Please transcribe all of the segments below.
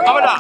abada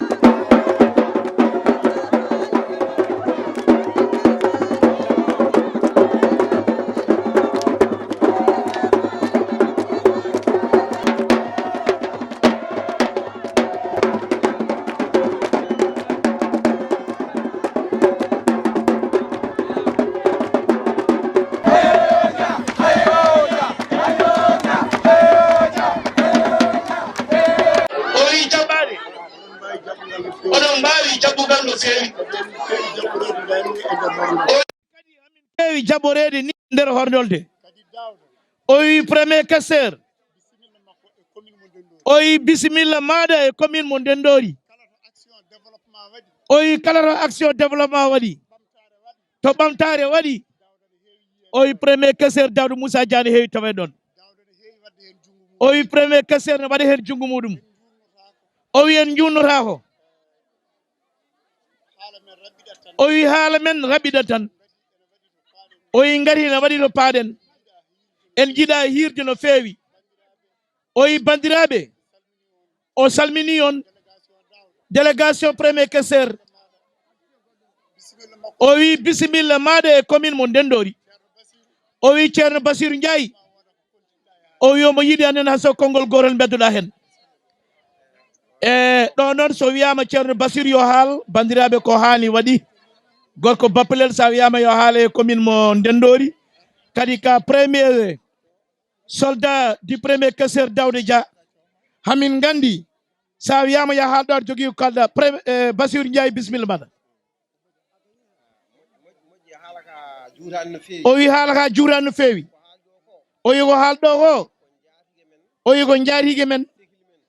heewi jaɓɓorede ni nder horɗolde o wi premier casseur o wi bisimilla maɗa e commune mo Ndendori o wi kala to action développement waɗi to ɓamtare waɗi o wi premier casseur Daouda Moussa Diané heewi tawe ɗon o wi premier casseur ne waɗa hen junggo muɗum o wi en junnotako o wi haala men raɓiɗat tan o wi gari ne waɗi no paaɗen en jiiɗa hirde no feewi o wi bandiraɓe o salmini on délégation premier casseur o wi bisimilla maɗa e commune mo Ndendori o wi ceerno Bassirou Ndiaye o wi omo yiiɗi anen haso konngol gotol beddoɗa hen e ɗo noon so wiyama ceerno Bassirou yo haal bandiraɓe ko haali waɗi gorko bappelel sa wiyama yo haala e commune mo Ndendori kadi ka premier soldat du premier casseur Daouda Dia hamin gandi sa wiyama yo haal ɗo aɗa jogui kalɗa Bassirou Ndiaye bisimilla maɗa o wi haala ka juurani no feewi o wi ko haalɗo ko o wi ko jaarigue men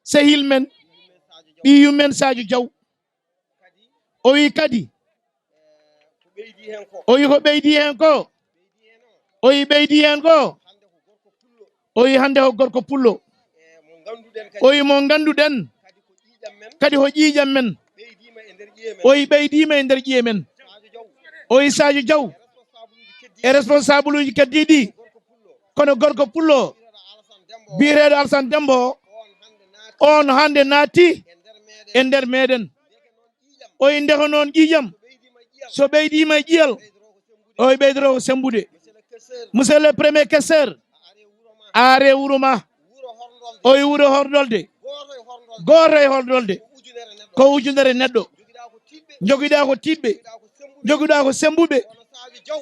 sehil men ɓiyu men Sadio Diaw o wi kadi o wi ko ɓeydi hen ko o wi ɓeydi hen ko o wi hande ko gorko pullo o wi mo ganduɗen kadi ko ƴiƴam men o wi ɓeydima e nder ƴiye men o wi Sadio Diaw e responsable uji keddiɗi kono gorko pullo biyeteɗo Alassane Dembo on hande naati e nder meɗen o wi nde ko noon ƴiƴam so ɓeydima e ƴiyal o wi ɓeydoro ko sembude monsieur le premier casseur aare wuuro ma o wi wuuro horɗolde goto e horɗolde ko ujunere neɗɗo joguiɗa ko tiɗɓe joguiɗa ko sembuɓe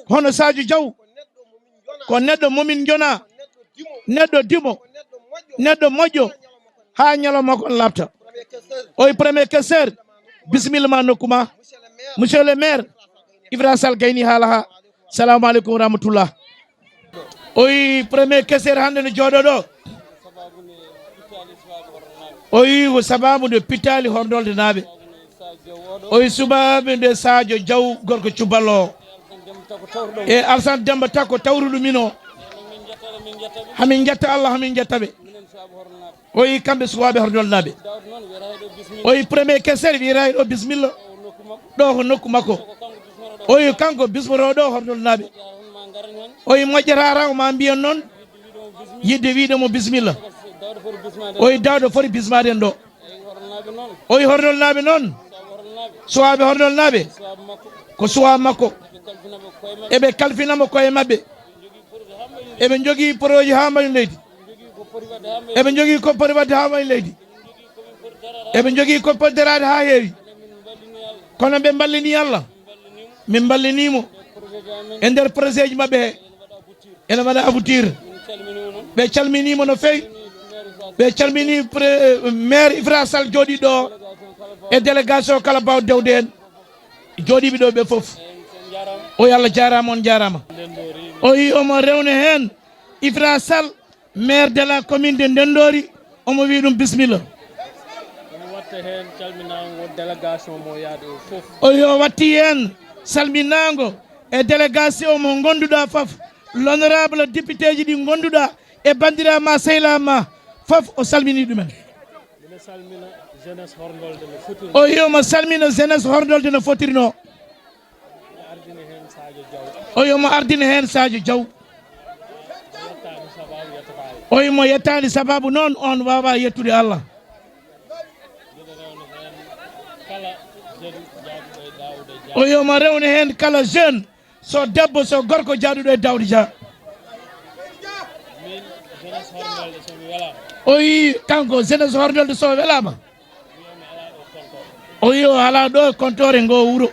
hono Sadio Diaw ko neɗɗo momin jona neɗɗo dimo neɗɗo moƴƴo ha ñalawma kon labta o wi premier casseur bisimilla ma nokkuma monsieur le maire Ibra Sall gayni haala ha salamu aleykum wa rahmatullah o wi premier casseur hande no jooɗo ɗo o wi ko sababude pittali horɗolde naaɓe o wi subaɓe nde Sadio Diaw gorko cuballo e Alassane Demba takko tawruɗo min o hamin jetta Allah hamin jettaɓe o wi kamɓe suwaɓe horɗolde naaɓe o wi premier casseur wiyata ɗo bisimilla ɗo ko nokku makko o wi kanko bismoto ɗo horɗolde naaɓe o wi moƴƴata ko ma mbiyan noon yidde wiidemo bisimilla o wi Daouda foti bismade en ɗo o wi horɗolde naaɓe noon suwaɓe horɗolde naaɓe ko suwa makko eɓe kalfinamo koye mabɓe eɓe jogui projet ha mbaɗi leydi eɓe jogui ko poti wadde ha mbaɗi leydi eɓe jogui ko poti darade ha heewi kono ɓe ballini Allah min ballinimo e nder projet ji mabɓe he ene waɗa aboutir ɓe calminimo no fewi ɓe calmini maire Ibra Sall jooɗi ɗo e délégation kala baw dewde en jooɗiɓe ɗo ɓe foof o wi Allah jarama on jarama o wi omo rewne hen Ibra Sall maire de la commune de Ndendori omo wi ɗum bisimilla o wi o watti hen salminago e délégation mo gonduɗa foof l'honorable député ji ɗi gonduɗa e bandirama sehlama foof o salmini ɗumen o wi omo salmina jeunesse horɗolde no fotirino o wi omo ardina hen Sadio Diaw o yimo yettani sababu noon on wawa yettude Allah o yoma rewne hen kala jeune so debbo so gorko jaaduɗo e Daouda Dia o yi kanko jeunesse hornolde so welama o yi o ala ɗo e comptore ngo wuuro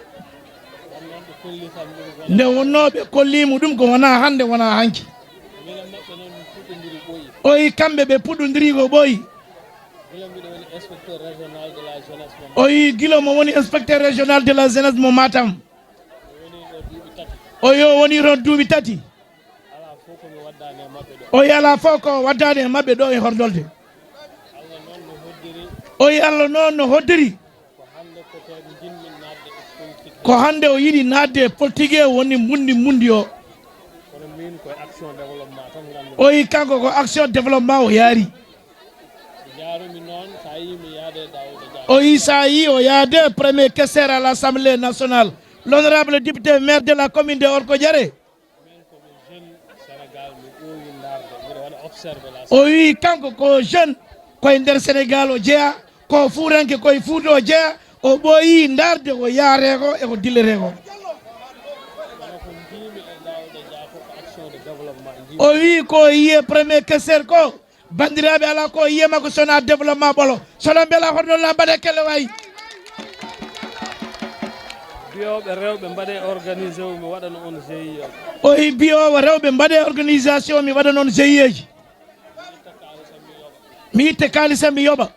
nde wonnoɓe kollimo ɗum ko wona hande wona hanki o yi kamɓe ɓe puɗɗodiri ko ɓooyi o yi guila mo woni inspecteur régional de la jeunesse mo Matam o yo woni ron duuɓi tati o yi ala fof ko waddani e mabɓe ɗo e horndolde o yi Allah noon no hoddiri ko hande o yiɗi nadde politique woni mundi o o yi kanko ko action développement o yaari o yi sa yi o yaade premier questeur à l'Assemblée nationale l'honorable député maire de la commune de Orko Diéré o yi kanko ko jeune koye nder Sénégal o jeeya ko fuuranke koye Fuuta o jeeya o ɓooyi darde ko yaare ko eko dillere ko o wi ko yiye premier questeur ko bandiraɓe ala ko yiye makko sona développement ɓolo sono beela hornolla mbaɗe kelle wayi biyoɓe rewɓe mbaɗe organisé mi waɗano on GIE o wi biyowo rewɓe mbaɗe organisation mi waɗa noon GIE ji mi itte kalisa mi yoɓa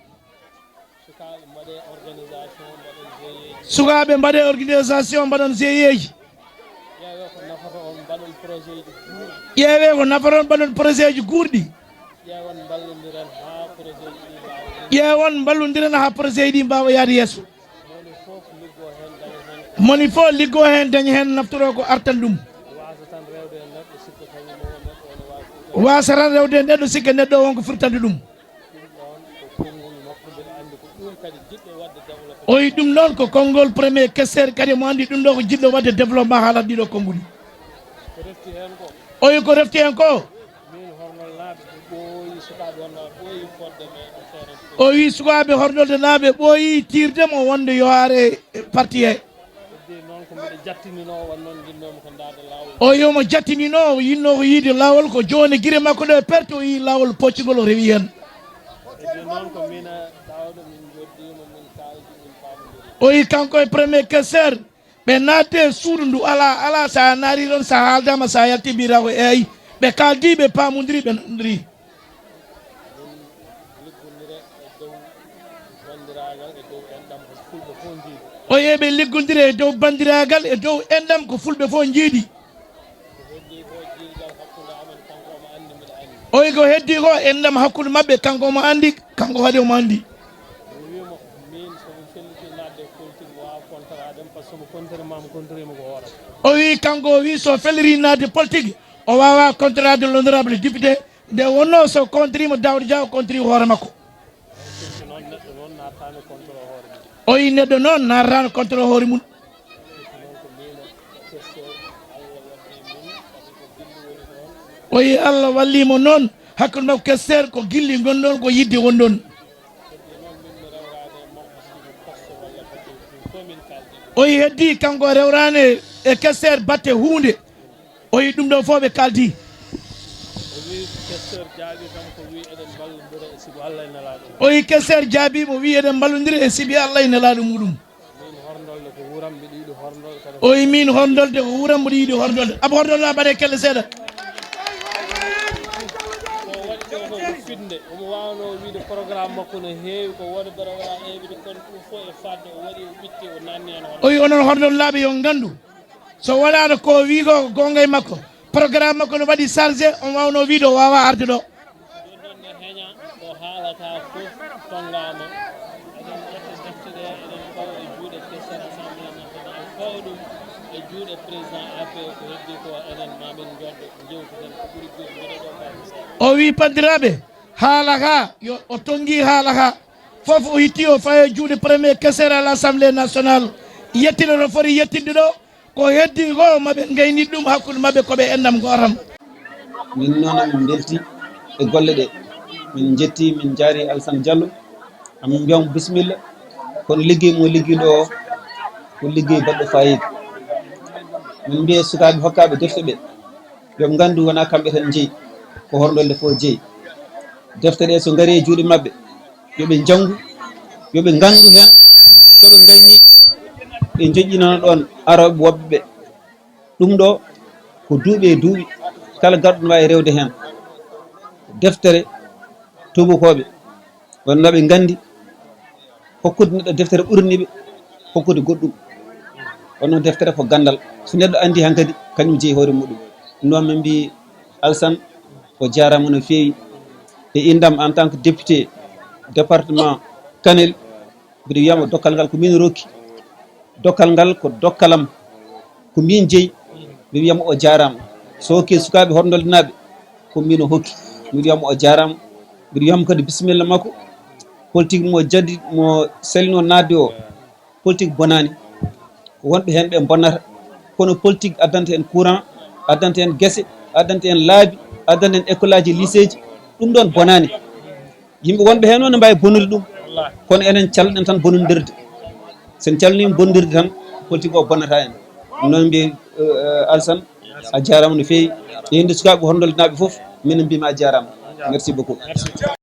sukaɓe mbaɗe organisation mbaɗon GIE ji ƴeewe ko nafaton mbaɗon projet ji guurɗi ƴeewon ballodiren ha projet ɗi mbawa yaade yesso moni fof liggo hen daña hen naftoro ko artan ɗum wasa tan rewde e neɗɗo sikka neɗɗo o wonko firtande ɗum o wi ɗum noon ko konngol premier questeur kadi mo andi ɗum ɗo ko jiɗɗo wadde développement haalat ɗiɗo konnguli o wi ko refti hen ko o wi sukaɓe hornolde naaɓe ɓooyi tirdemo wonde yo are parti he o yomo jattinino o yinno ko yiide lawol ko joni guire makko ɗo e perte o yi lawol poccugol o rewi hen o yi kanko e premier questeur ɓe natte suudu ndu ala sa naari ɗon sa haaldama sa yalti mbira ko eyi ɓe kaldi ɓe pamodiri ɓe nodiri o yeɓe liggodiri e dow bandiragal e dow enɗam ko fulɓe fof jiiɗi o wi ko heddi ko enɗam hakkude mabɓe kanko omo andi kanko waɗi omo andi o wi kanko o wi so felliri nadde politique o wawa contrat de l'honorable député nde wonno so contrimo Daouda Dia o contri hoore makko o wi neɗɗo noon natano contre hoore mum o wi Allah wallimo noon hakkude makko questeur ko gilli gonɗon ko yidde wonɗon o wi heddi kanko rewrane e questeur batte hunde o wi ɗum ɗo fof ɓe kaldi o wi questeur jaabimo wi eɗen ballodira e siibi Allah e nelaɗo muɗum o wi min horndolde ko wuram mboɗo yiiɗi horndolde aba horndolde mbaɗe kelle seeɗa omo wawno wiide programme makko no heewi ko woni mbeɗa waɗa invité kono ɗum fof e fadde o waɗi o ɓitti o nanni hen o wi onon horndol laaɓe yo gandu so waɗano ko wi ko gonga e makko programme makko no waɗi chargé on wawno wiide o wawa arde ɗo heeña o haalata fof tongama eɗen ƴetta defteɗe eɗen fawa e juuɗe questeur assemblée nationale fawa ɗum e juuɗe président AP ko heddi ko enen mamin joddo jewteten ko ɓuuri joni mbeɗa ɗo o wi bandiraɓe haala ka yo o tongi haala ka foof o hitti o faye juuɗe premier questeur à l'Assemblée nationale yettino no foti yettinde ɗo ko heddi ko maɓe gayni ɗum hakkude maɓɓe koɓe endam gotam min noon amin belti e golle ɗe min jetti min jaari Alassane Diallo amin mbiyamo bisimilla kono liggey mo liggiɗo o ko liggey baɗɗo fayida min mbiya sukaɓe hokkaɓe defte ɓe yoɓe gandu wona kamɓe tan jeeyi ko horɗolde fof jeeyi defte ɗe so gaari e juuɗe mabɓe yoɓe janggu yoɓe gandu hen soɓe gayni ɓe joƴƴinano ɗon aroɓe woɓɓe ɓe ɗum ɗo ko duuɓi e duuɓi kala garɗo ne wawi rewde hen deftere tubakoɓe wonno ɓe gandi hokkude neɗɗo deftere ɓuraniɓe hokkude goɗɗum wonno deftere ko gandal so neɗɗo andi hankkadi kañum jeeyi hoore muɗum ɗum noon min mbi Alassane o jarama no fewi e indam en tant que député département Kanel mbiɗa wiyama dokkal ngal ko min rokki dokkal ngal ko dokkalam ko min jeeyi mbiɗa wiyama o jarama so hokki sukaɓe horndolde naaɓe ko min o hokki mbiɗa wiyama o jarama mbiɗa wiyama kadi bisimilla makko politique mo jaddi mo salino nadde o politique bonani ko wonɓe hen ɓe bonnata kono politique addanta en courant addanta en guese addanta en laabi addanta en école aji lycée ji ɗum ɗon bonani yimɓe wonɓe hen noon ne mbawi bonnude ɗum kono enen calɗen tan bonnodirde sen calnima bonnodirde tan politique o bonnata en ɗum noon mbiye Alassane a jarama no fewi e inde sukaɓe horndolde naɓe foof minen mbima a jarama merci beaucoup